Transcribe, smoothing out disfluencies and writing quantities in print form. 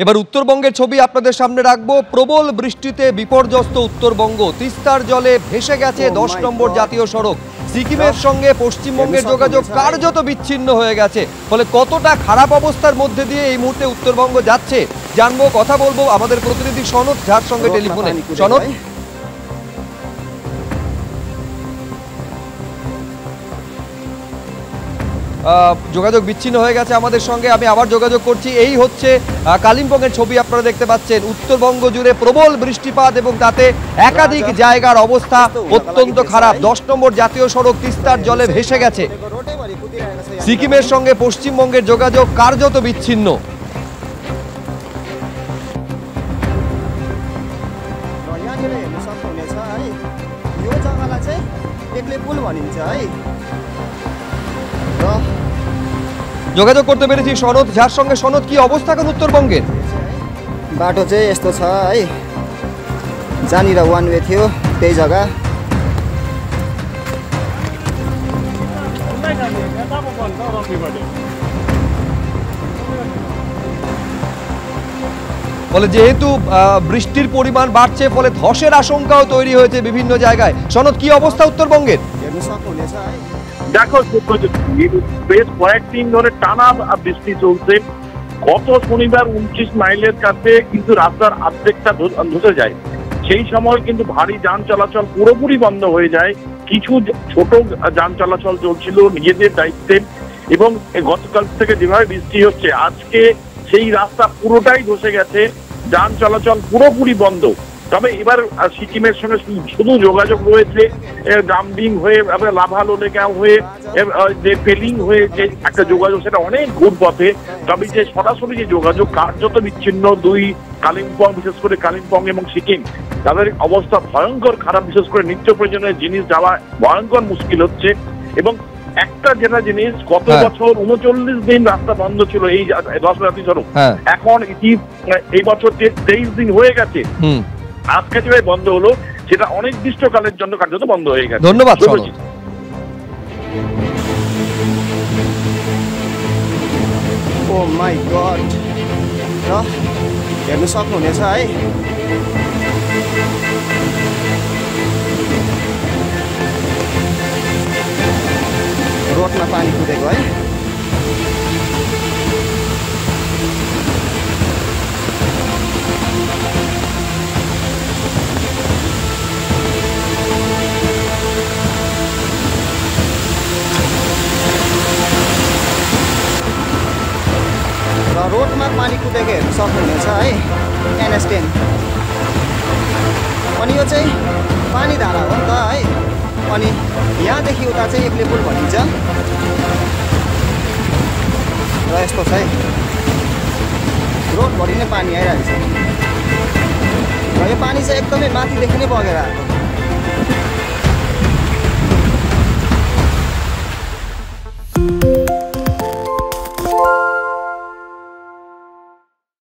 এবার উত্তরবঙ্গের ছবি আপনাদের সামনে রাখবো। প্রবল বৃষ্টিতে বিপর্যস্ত উত্তরবঙ্গ, তিস্তার জলে ভেসে গেছে 10 নম্বর জাতীয় সড়ক। সিকিমের সঙ্গে পশ্চিমবঙ্গের যোগাযোগ কার্যত বিচ্ছিন্ন হয়ে গেছে। ফলে কতটা খারাপ অবস্থার মধ্যে দিয়ে এই মুহূর্তে উত্তরবঙ্গ যাচ্ছে জানবো, কথা বলবো আমাদের প্রতিনিধি সনদ ঝার সঙ্গে টেলিফোনে। সনদ, যোগাযোগ বিচ্ছিন্ন হয়ে গেছে আমাদের সঙ্গে, আমি আবার যোগাযোগ করছি। এই হচ্ছে কালিম্পংয়ের ছবি আপনারা দেখতে পাচ্ছেন। উত্তরবঙ্গ জুড়ে প্রবল বৃষ্টিপাত এবং তাতে একাধিক জায়গার অবস্থা অত্যন্ত খারাপ। 10 নম্বর জাতীয় সড়ক তিস্তার জলে ভেসে গেছে। সিকিমের সঙ্গে পশ্চিমবঙ্গের যোগাযোগ কার্যত বিচ্ছিন্ন। যোগাযোগ করতে পেরেছি সনদ ঝার সঙ্গে। সনদ, কি অবস্থা এখন উত্তরবঙ্গের? बाटो चाहिँ यस्तो छ है, जहाँनिर वान वे थियो त्यही जग्गा ফলে যেহেতু বৃষ্টির পরিমাণ বাড়ছে ফলে ধসের আশঙ্কাও তৈরি হয়েছে বিভিন্ন জায়গায়। সনদ, কি অবস্থা উত্তরবঙ্গের? हेर्नु सक्नुहुनेछ है। দেখো, বেশ কয়েকদিন ধরে টানা বৃষ্টি চলছে। গত শনিবার 29 মাইলের কাছে কিন্তু রাস্তার অর্ধেকটা ধসে যায়। সেই সময় কিন্তু ভারী যান চলাচল পুরোপুরি বন্ধ হয়ে যায়। কিছু ছোট যান চলাচল চলছিল নিজেদের দায়িত্বে, এবং গতকাল থেকে যেভাবে বৃষ্টি হচ্ছে আজকে সেই রাস্তা পুরোটাই ধসে গেছে, যান চলাচল পুরোপুরি বন্ধ। তবে এবার সিকিমের সঙ্গে শুধু যোগাযোগ রয়েছে ডাম্বিং হয়ে, লাভালোলেগাঁও হয়ে, যে পেলিং হয়ে যে একটা যোগাযোগ, সেটা অনেক ঘুরপথে। তবে যে সরাসরি যে যোগাযোগ কার্যত বিচ্ছিন্ন। দুই কালিম্পং, বিশেষ করে কালিম্পং এবং সিকিম, তাদের অবস্থা ভয়ঙ্কর খারাপ। বিশেষ করে নিত্য প্রয়োজনীয় জিনিস যাওয়া ভয়ঙ্কর মুশকিল হচ্ছে। এবং একটা যেটা জিনিস, গত বছর 39 দিন রাস্তা বন্ধ ছিল এই 10 জাতীয় সড়ক, এখন এই বছর 23 দিন হয়ে গেছে। আজকে যেভাবে বন্ধ হলো সেটা অনির্দিষ্টকালের জন্য কার্যত বন্ধ হয়ে গেছে। ধন্যবাদ। ओ माई गड, र हेर्नु सक्नुहुनेछ है, रोडमा पानी कुदेको है। रोडमा पानी कुदेको हेर्नु सक्नुहुनेछ है, NH 10। अनि यो चाहिँ पानी धारा हो नि त है। अनि यहाँदेखि उता चाहिँ एक्ले पुल भनिन्छ र यस्तो छ है, रोडभरि नै पानी आइरहेको छ र यो पानी चाहिँ एकदमै माथिदेखि नै बगेर आएको।